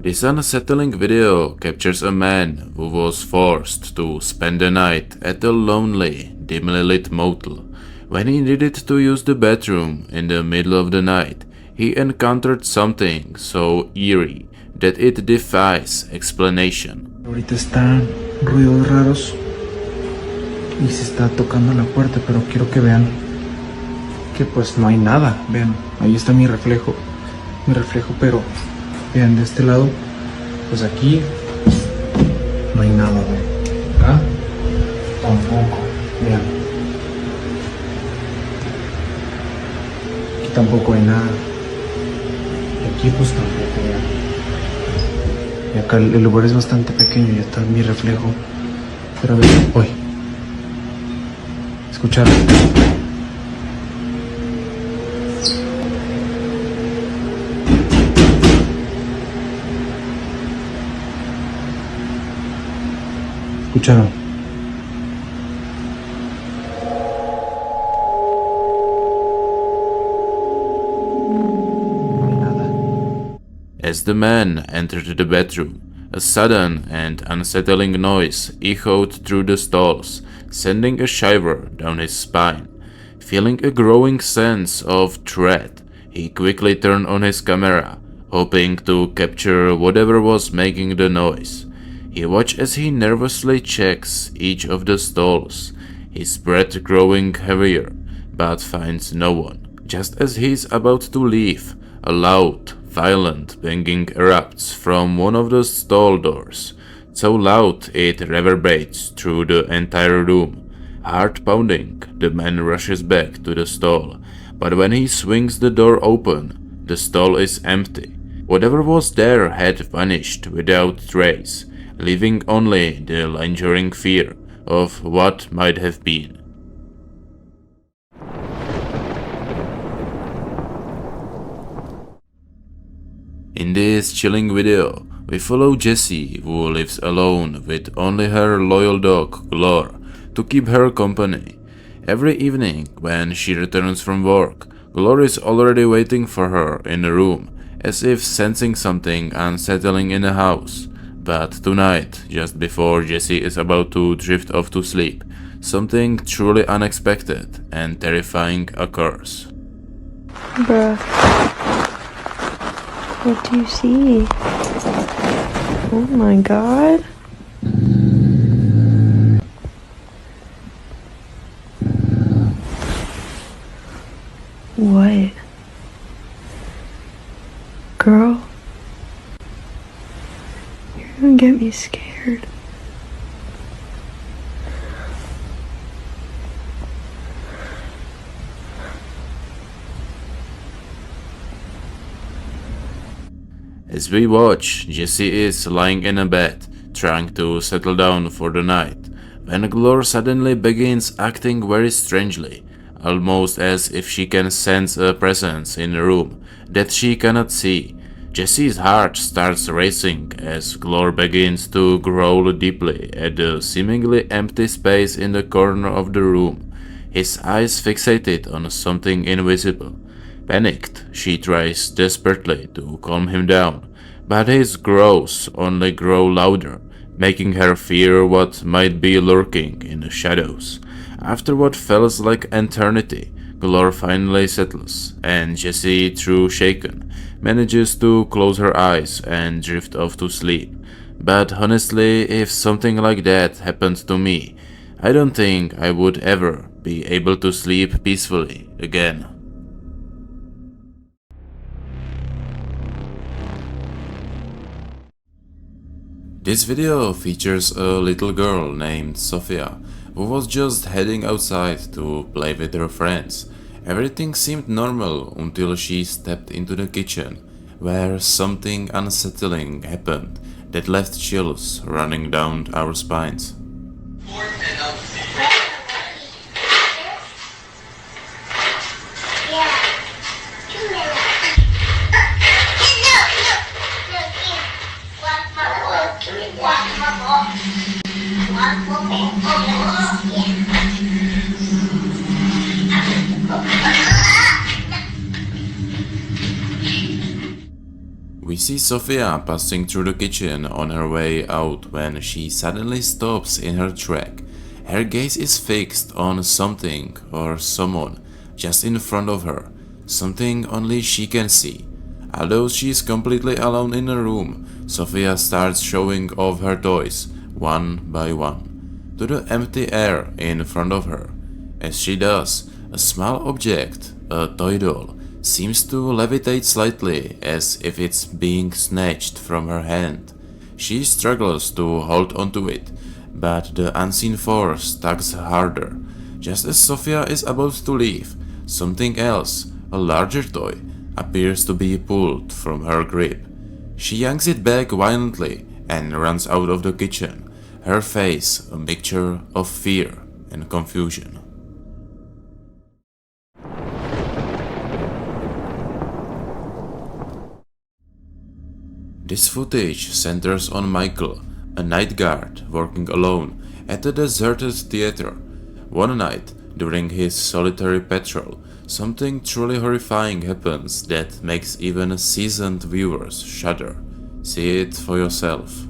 This unsettling video captures a man who was forced to spend the night at a lonely, dimly lit motel. When he needed to use the bathroom in the middle of the night, he encountered something so eerie that it defies explanation. Ahorita están ruidos raros y se está tocando la puerta, pero quiero que vean que pues no hay nada. Vean, ahí está mi reflejo, pero vean de este lado, pues aquí no hay nada, vean. Acá tampoco, vean. Aquí tampoco hay nada. Y aquí pues tampoco, vean. Y acá el lugar es bastante pequeño y está mi reflejo. Pero a ver, hoy. ¿Escucharon? ¿Escucharon? As the man entered the bedroom, a sudden and unsettling noise echoed through the stalls, sending a shiver down his spine. Feeling a growing sense of dread, he quickly turned on his camera, hoping to capture whatever was making the noise. He watched as he nervously checks each of the stalls, his breath growing heavier, but finds no one. Just as he is about to leave, a loud, violent banging erupts from one of the stall doors, so loud it reverberates through the entire room. Heart pounding, the man rushes back to the stall, but when he swings the door open, the stall is empty. Whatever was there had vanished without trace, leaving only the lingering fear of what might have been. In this chilling video, we follow Jessie, who lives alone with only her loyal dog, Glor, to keep her company. Every evening, when she returns from work, Glor is already waiting for her in the room, as if sensing something unsettling in the house. But tonight, just before Jessie is about to drift off to sleep, something truly unexpected and terrifying occurs. Bruh. What do you see? Oh my god. What? Girl? You're gonna get me scared. As we watch, Jessie is lying in a bed, trying to settle down for the night, when Glor suddenly begins acting very strangely, almost as if she can sense a presence in the room that she cannot see. Jessie's heart starts racing as Glor begins to growl deeply at the seemingly empty space in the corner of the room, his eyes fixated on something invisible. Panicked, she tries desperately to calm him down, but his growls only grow louder, making her fear what might be lurking in the shadows. After what feels like eternity, Glor finally settles, and Jessie, though shaken, manages to close her eyes and drift off to sleep. But honestly, if something like that happened to me, I don't think I would ever be able to sleep peacefully again. This video features a little girl named Sofia, who was just heading outside to play with her friends. Everything seemed normal until she stepped into the kitchen, where something unsettling happened that left chills running down our spines. We We see Sophia passing through the kitchen on her way out when she suddenly stops in her track. Her gaze is fixed on something or someone just in front of her, something only she can see. Although she is completely alone in the room, Sophia starts showing off her toys, one by one, to the empty air in front of her. As she does, a small object, a toy doll, seems to levitate slightly as if it's being snatched from her hand. She struggles to hold onto it, but the unseen force tugs harder. Just as Sophia is about to leave, something else, a larger toy, appears to be pulled from her grip. She yanks it back violently and runs out of the kitchen, her face a mixture of fear and confusion. This footage centers on Michael, a night guard working alone at a deserted theater. One night, during his solitary patrol, something truly horrifying happens that makes even seasoned viewers shudder. See it for yourself.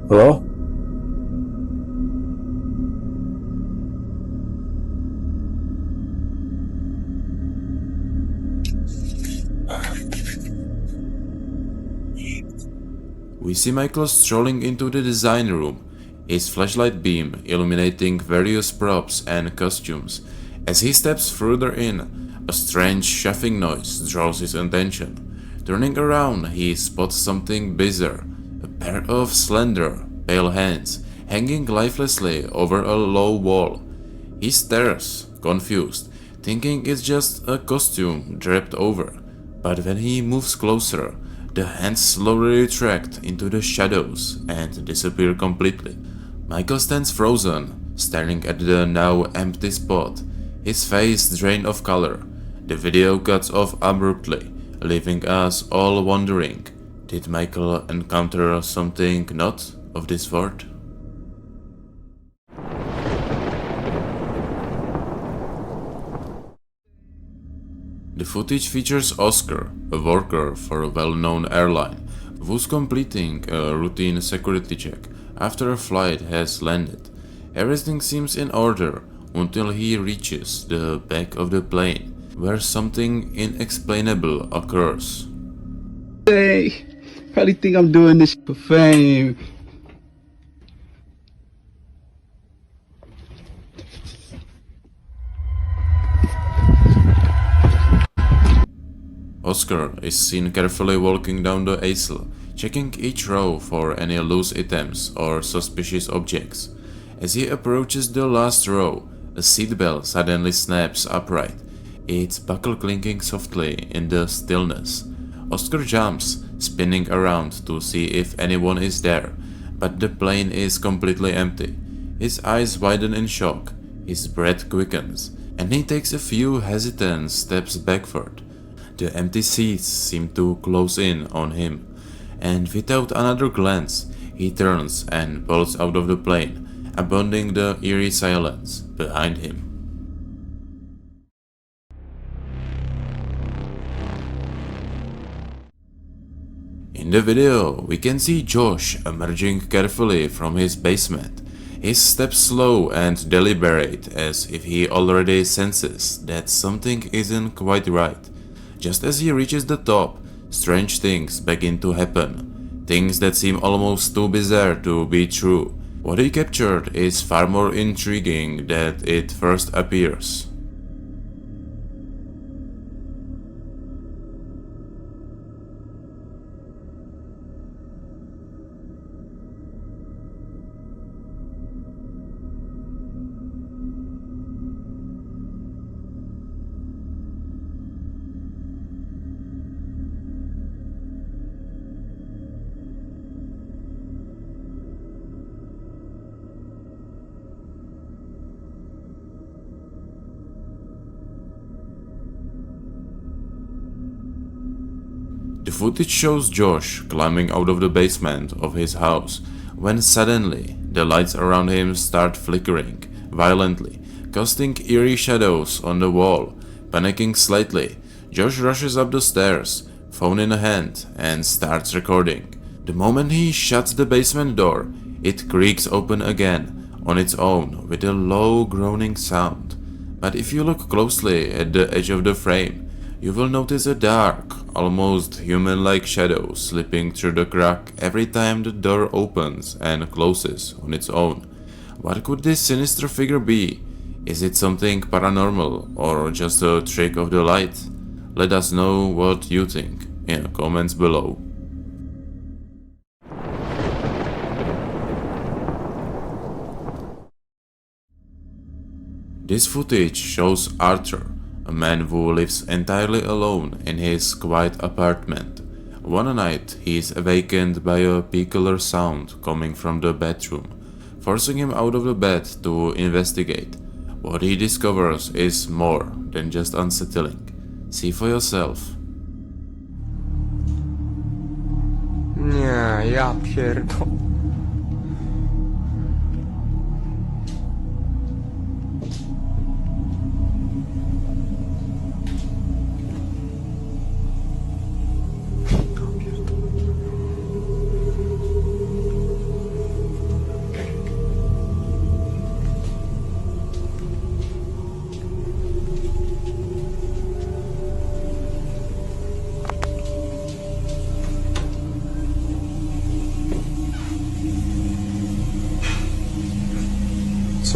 Hello? We see Michael strolling into the design room, his flashlight beam illuminating various props and costumes. As he steps further in, a strange shuffling noise draws his attention. Turning around, he spots something bizarre, a pair of slender, pale hands hanging lifelessly over a low wall. He stares, confused, thinking it's just a costume draped over. But when he moves closer, the hands slowly retract into the shadows and disappear completely. Michael stands frozen, staring at the now empty spot, his face drained of color. The video cuts off abruptly, leaving us all wondering, did Michael encounter something not of this world? The footage features Oscar, a worker for a well-known airline, who's completing a routine security check after a flight has landed. Everything seems in order until he reaches the back of the plane, where something inexplainable occurs. Hey, probably think I'm doing this for fame. Oscar is seen carefully walking down the aisle, checking each row for any loose items or suspicious objects. As he approaches the last row, a seatbelt suddenly snaps upright, its buckle clinking softly in the stillness. Oscar jumps, spinning around to see if anyone is there, but the plane is completely empty. His eyes widen in shock, his breath quickens, and he takes a few hesitant steps backward. The empty seats seem to close in on him, and without another glance, he turns and bolts out of the plane, abandoning the eerie silence behind him. In the video, we can see Josh emerging carefully from his basement, his steps slow and deliberate, as if he already senses that something isn't quite right. Just as he reaches the top, strange things begin to happen, things that seem almost too bizarre to be true. What he captured is far more intriguing than it first appears. The footage shows Josh climbing out of the basement of his house when suddenly the lights around him start flickering violently, casting eerie shadows on the wall. Panicking slightly, Josh rushes up the stairs, phone in hand, and starts recording. The moment he shuts the basement door, it creaks open again on its own with a low groaning sound. But if you look closely at the edge of the frame, you will notice a dark, almost human-like shadow slipping through the crack every time the door opens and closes on its own. What could this sinister figure be? Is it something paranormal or just a trick of the light? Let us know what you think in the comments below. This footage shows Arthur, a man who lives entirely alone in his quiet apartment. One night he is awakened by a peculiar sound coming from the bedroom, forcing him out of the bed to investigate. What he discovers is more than just unsettling. See for yourself. Nie, ja pierdol...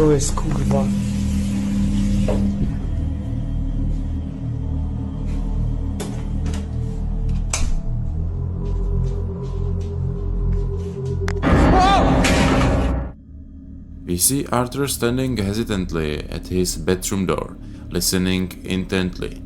Co jest, kurwa? We see Arthur standing hesitantly at his bedroom door, listening intently.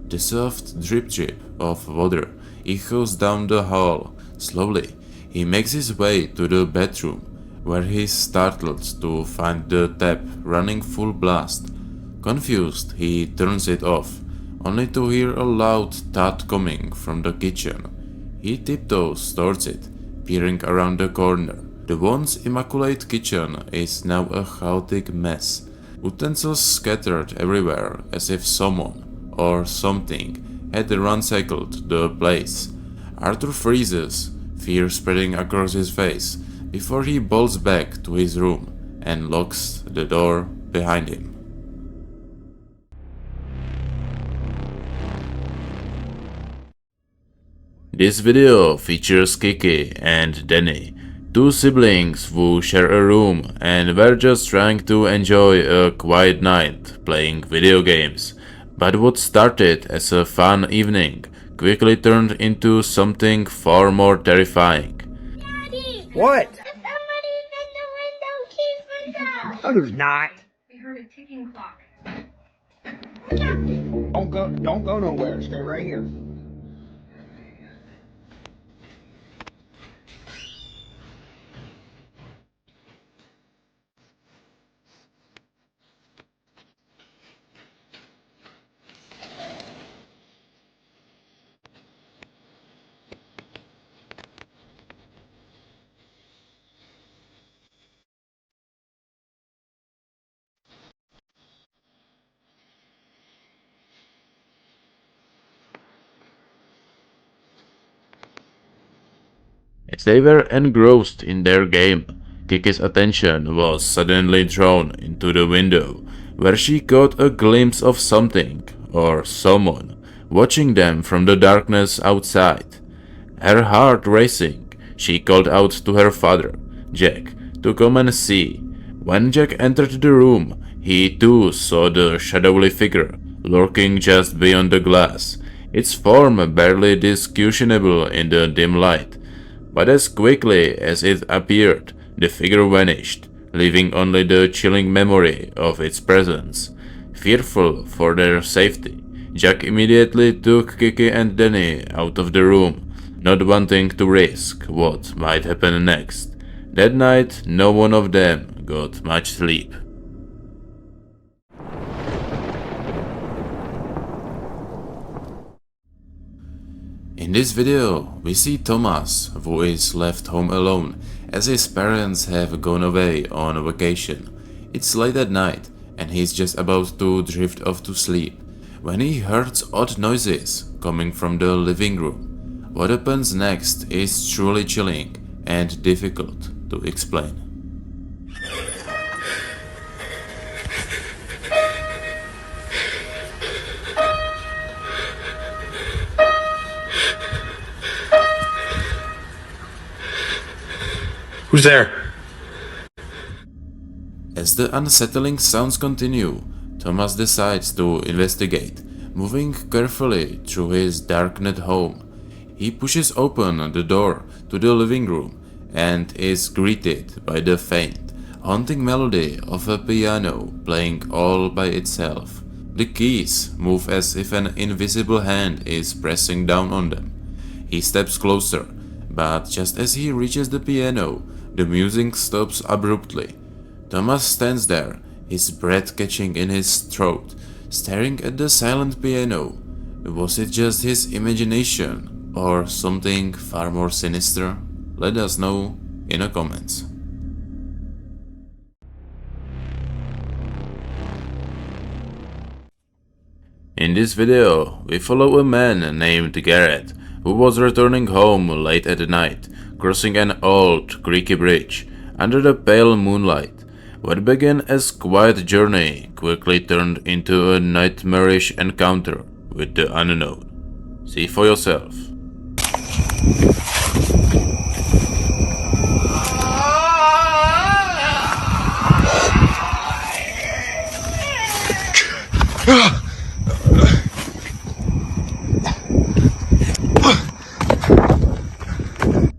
The soft drip of water echoes down the hall. Slowly, he makes his way to the bedroom, where he is startled to find the tap running full blast. Confused, he turns it off, only to hear a loud thud coming from the kitchen. He tiptoes towards it, peering around the corner. The once immaculate kitchen is now a chaotic mess, utensils scattered everywhere as if someone or something had ransacked the place. Arthur freezes, fear spreading across his face, before he bolts back to his room and locks the door behind him. This video features Kiki and Danny, two siblings who share a room and were just trying to enjoy a quiet night playing video games. But what started as a fun evening quickly turned into something far more terrifying. Daddy! What? Somebody's in the window! Keep us out! No, there's not. We heard a ticking clock. Don't go nowhere. Stay right here. As they were engrossed in their game, Kiki's attention was suddenly drawn into the window, where she caught a glimpse of something or someone watching them from the darkness outside. Her heart racing, she called out to her father, Jack, to come and see. When Jack entered the room, he too saw the shadowy figure lurking just beyond the glass, its form barely discernible in the dim light. But as quickly as it appeared, the figure vanished, leaving only the chilling memory of its presence. Fearful for their safety, Jack immediately took Kiki and Danny out of the room, not wanting to risk what might happen next. That night, no one of them got much sleep. In this video, we see Thomas, who is left home alone as his parents have gone away on a vacation. It's late at night and he's just about to drift off to sleep when he hears odd noises coming from the living room. What happens next is truly chilling and difficult to explain. Who's there? As the unsettling sounds continue, Thomas decides to investigate, moving carefully through his darkened home. He pushes open the door to the living room and is greeted by the faint, haunting melody of a piano playing all by itself. The keys move as if an invisible hand is pressing down on them. He steps closer, but just as he reaches the piano, the music stops abruptly. Thomas stands there, his breath catching in his throat, staring at the silent piano. Was it just his imagination, or something far more sinister? Let us know in the comments. In this video, we follow a man named Garrett, who was returning home late at night, crossing an old, creaky bridge under the pale moonlight. What began as a quiet journey quickly turned into a nightmarish encounter with the unknown. See for yourself.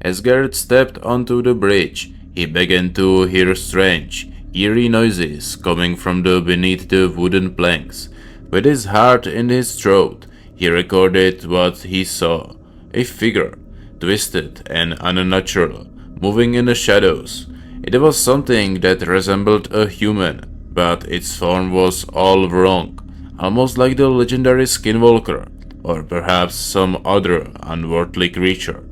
As Garrett stepped onto the bridge, he began to hear strange, eerie noises coming from beneath the wooden planks. With his heart in his throat, he recorded what he saw: a figure, twisted and unnatural, moving in the shadows. It was something that resembled a human, but its form was all wrong, almost like the legendary skinwalker, or perhaps some other unworldly creature.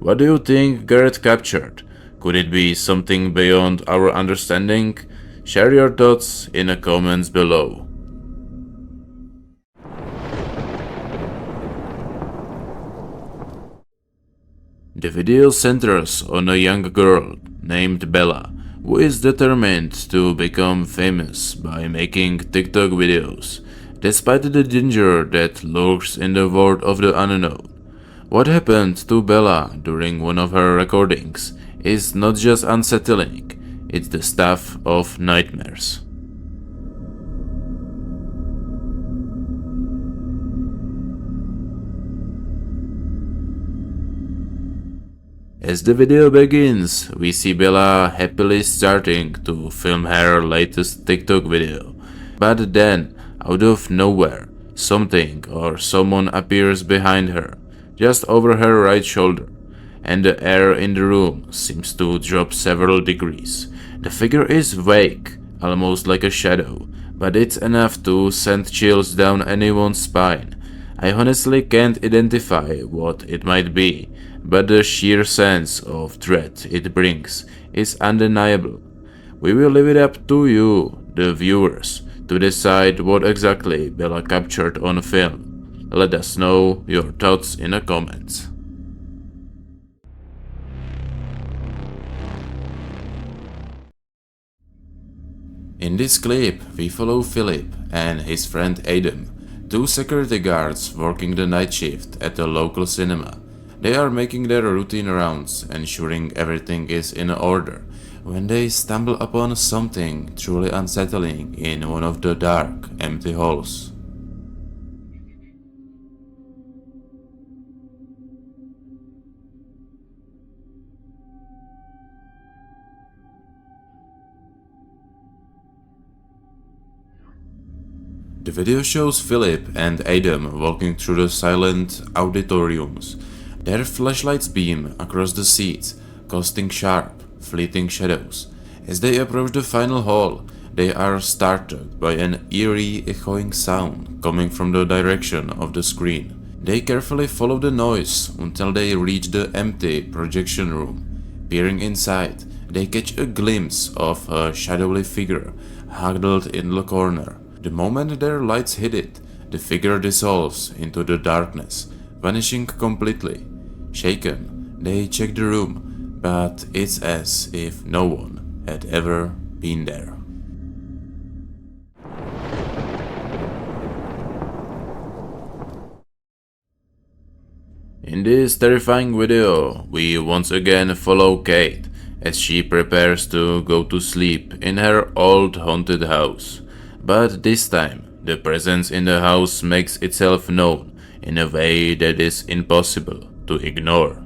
What do you think Garrett captured? Could it be something beyond our understanding? Share your thoughts in the comments below. The video centers on a young girl named Bella, who is determined to become famous by making TikTok videos, despite the danger that lurks in the world of the unknown. What happened to Bella during one of her recordings is not just unsettling, it's the stuff of nightmares. As the video begins, we see Bella happily starting to film her latest TikTok video. But then, out of nowhere, something or someone appears behind her, just over her right shoulder, and the air in the room seems to drop several degrees. The figure is vague, almost like a shadow, but it's enough to send chills down anyone's spine. I honestly can't identify what it might be, but the sheer sense of dread it brings is undeniable. We will leave it up to you, the viewers, to decide what exactly Bella captured on film. Let us know your thoughts in the comments. In this clip, we follow Philip and his friend Adam, two security guards working the night shift at a local cinema. They are making their routine rounds, ensuring everything is in order, when they stumble upon something truly unsettling in one of the dark, empty halls. The video shows Philip and Adam walking through the silent auditoriums. Their flashlights beam across the seats, casting sharp, fleeting shadows. As they approach the final hall, they are startled by an eerie, echoing sound coming from the direction of the screen. They carefully follow the noise until they reach the empty projection room. Peering inside, they catch a glimpse of a shadowy figure huddled in the corner. The moment their lights hit it, the figure dissolves into the darkness, vanishing completely. Shaken, they check the room, but it's as if no one had ever been there. In this terrifying video, we once again follow Kate as she prepares to go to sleep in her old haunted house. But this time, the presence in the house makes itself known in a way that is impossible to ignore.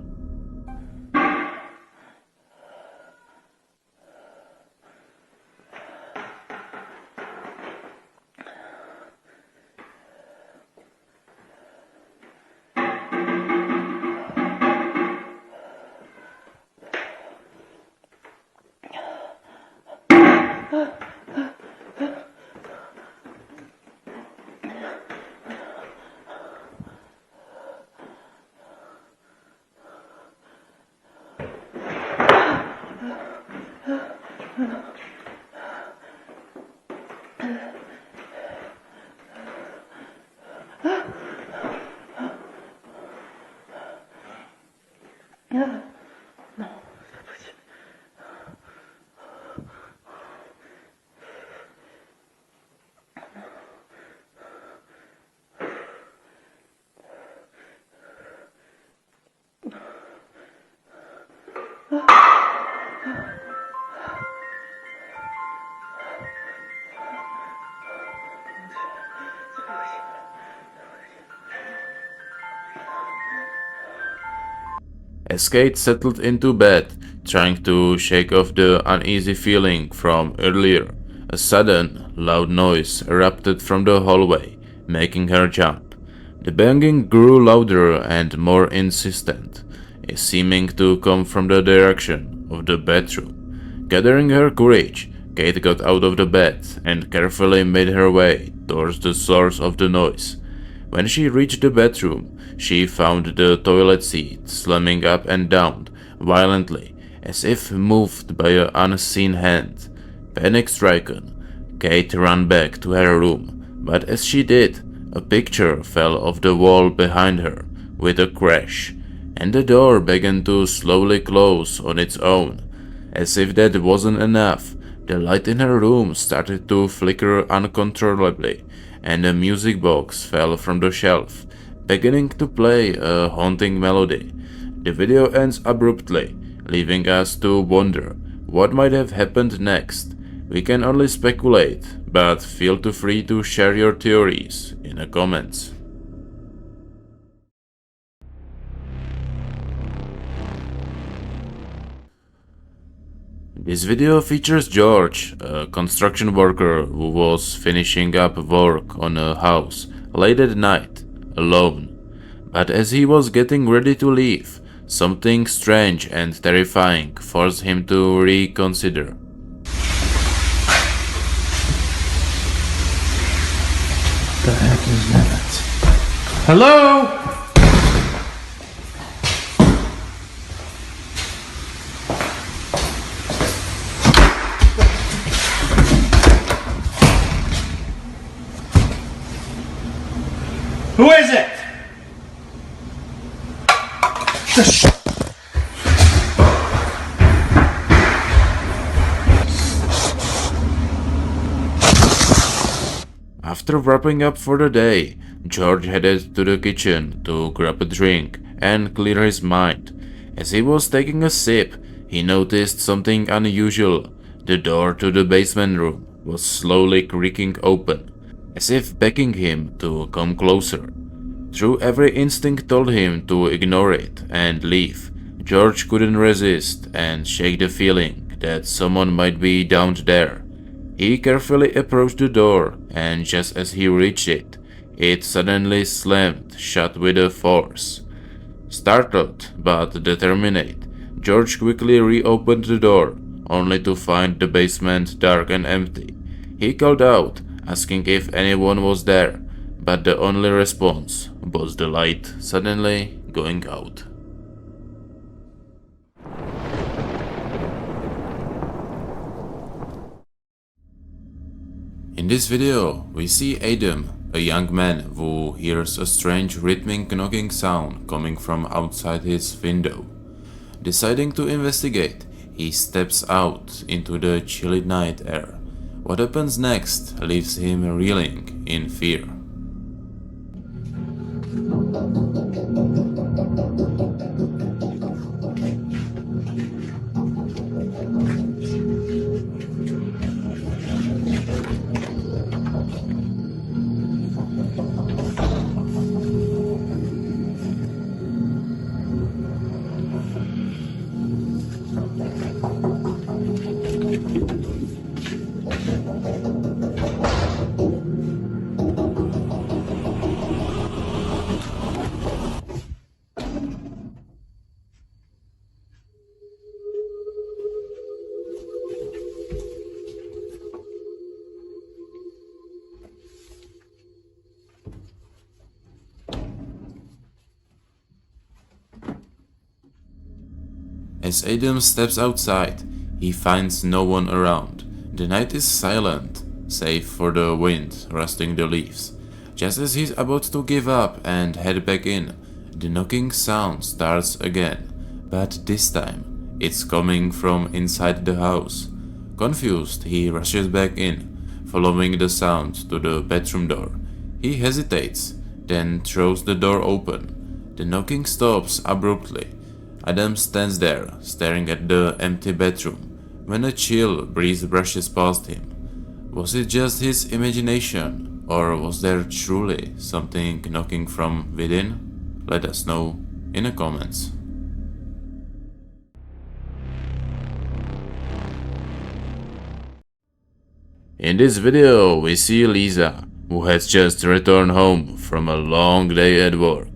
As Kate settled into bed, trying to shake off the uneasy feeling from earlier, a sudden, loud noise erupted from the hallway, making her jump. The banging grew louder and more insistent, seeming to come from the direction of the bedroom. Gathering her courage, Kate got out of the bed and carefully made her way towards the source of the noise. When she reached the bedroom, she found the toilet seat slamming up and down violently, as if moved by an unseen hand. Panic-stricken, Kate ran back to her room, but as she did, a picture fell off the wall behind her with a crash, and the door began to slowly close on its own. As if that wasn't enough, the light in her room started to flicker uncontrollably, and a music box fell from the shelf, beginning to play a haunting melody. The video ends abruptly, leaving us to wonder what might have happened next. We can only speculate, but feel too free to share your theories in the comments. This video features George, a construction worker who was finishing up work on a house late at night, alone. But as he was getting ready to leave, something strange and terrifying forced him to reconsider. What the heck is that? Hello? Who is it? After wrapping up for the day, George headed to the kitchen to grab a drink and clear his mind. As he was taking a sip, he noticed something unusual. The door to the basement room was slowly creaking open, as if begging him to come closer. Though every instinct told him to ignore it and leave, George couldn't resist and shake the feeling that someone might be down there. He carefully approached the door, and just as he reached it, it suddenly slammed shut with a force. Startled but determined, George quickly reopened the door, only to find the basement dark and empty. He called out, asking if anyone was there, but the only response was the light suddenly going out. In this video, we see Adam, a young man who hears a strange rhythmic knocking sound coming from outside his window. Deciding to investigate, he steps out into the chilly night air. What happens next leaves him reeling in fear. As Adam steps outside, he finds no one around. The night is silent, save for the wind rustling the leaves. Just as he's about to give up and head back in, the knocking sound starts again, but this time it's coming from inside the house. Confused, he rushes back in, following the sound to the bedroom door. He hesitates, then throws the door open. The knocking stops abruptly. Adam stands there, staring at the empty bedroom, when a chill breeze brushes past him. Was it just his imagination, or was there truly something knocking from within? Let us know in the comments. In this video, we see Lisa, who has just returned home from a long day at work.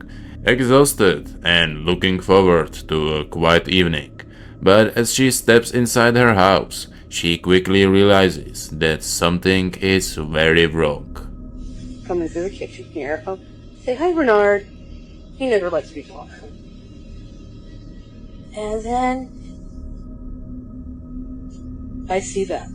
Exhausted and looking forward to a quiet evening, but as she steps inside her house, she quickly realizes that something is very wrong. Coming through the kitchen here. Oh, say hi, Bernard. He never lets me talk. And then I see that.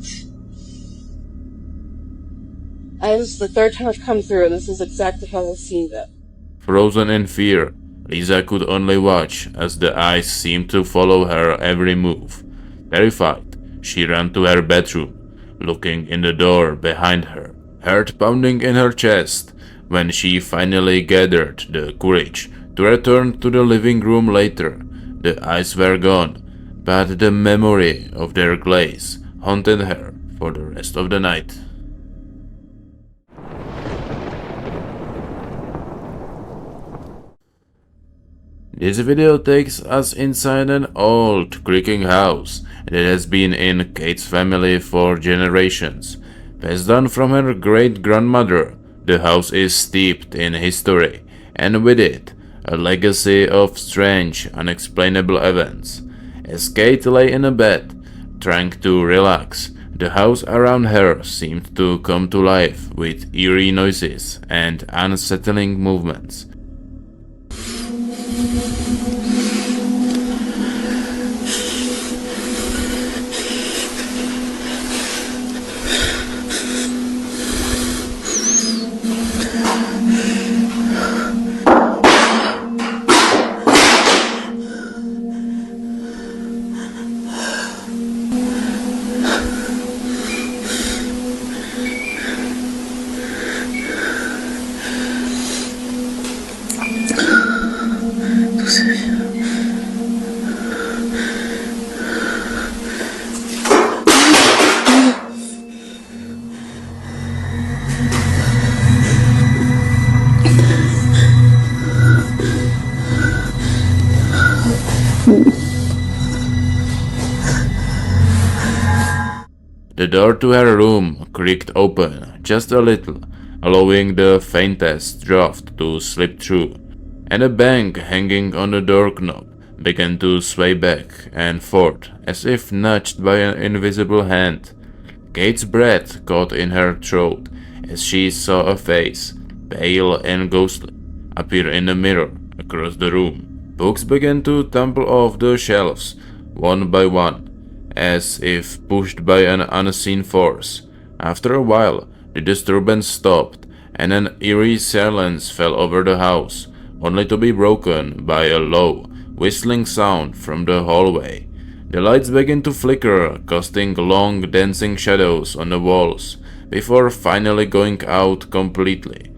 This is the third time I've come through, and this is exactly how I've seen that. Frozen in fear, Lisa could only watch as the eyes seemed to follow her every move. Terrified, she ran to her bedroom, looking in the door behind her, heart pounding in her chest. When she finally gathered the courage to return to the living room later, the eyes were gone, but the memory of their glaze haunted her for the rest of the night. This video takes us inside an old, creaking house that has been in Kate's family for generations. Passed on from her great-grandmother, the house is steeped in history, and with it, a legacy of strange, unexplainable events. As Kate lay in a bed, trying to relax, the house around her seemed to come to life with eerie noises and unsettling movements. The door to her room creaked open just a little, allowing the faintest draft to slip through, and a bang hanging on the doorknob began to sway back and forth as if nudged by an invisible hand. Kate's breath caught in her throat as she saw a face, pale and ghostly, appear in the mirror across the room. Books began to tumble off the shelves, one by one, as if pushed by an unseen force. After a while, the disturbance stopped, and an eerie silence fell over the house, only to be broken by a low, whistling sound from the hallway. The lights began to flicker, casting long dancing shadows on the walls, before finally going out completely.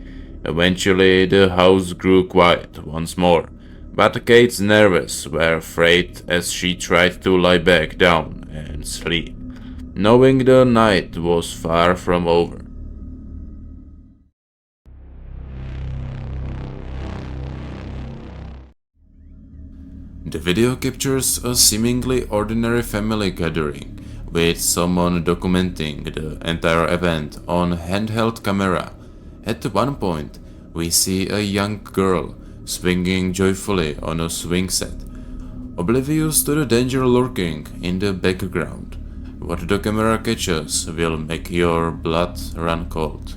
Eventually, the house grew quiet once more, but Kate's nerves were frayed as she tried to lie back down and sleep, knowing the night was far from over. The video captures a seemingly ordinary family gathering, with someone documenting the entire event on handheld camera. At one point, we see a young girl swinging joyfully on a swing set, oblivious to the danger lurking in the background. What the camera catches will make your blood run cold.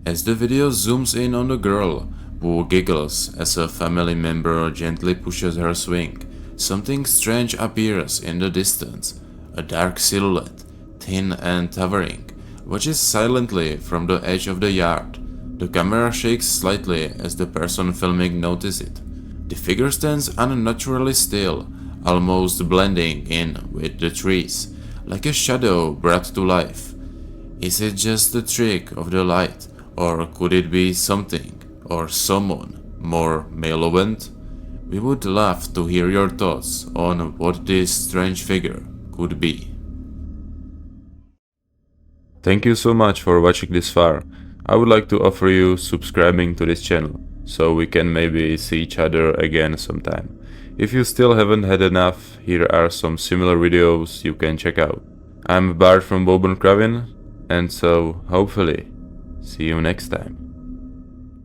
As the video zooms in on the girl, who giggles as a family member gently pushes her swing, something strange appears in the distance. A dark silhouette, thin and towering, watches silently from the edge of the yard. The camera shakes slightly as the person filming notices it. The figure stands unnaturally still, almost blending in with the trees, like a shadow brought to life. Is it just the trick of the light, or could it be something or someone more malevolent? We would love to hear your thoughts on what this strange figure could be. Thank you so much for watching this far. I would like to offer you subscribing to this channel, so we can maybe see each other again sometime. If you still haven't had enough, here are some similar videos you can check out. I'm Bart from V.1, and so hopefully see you next time.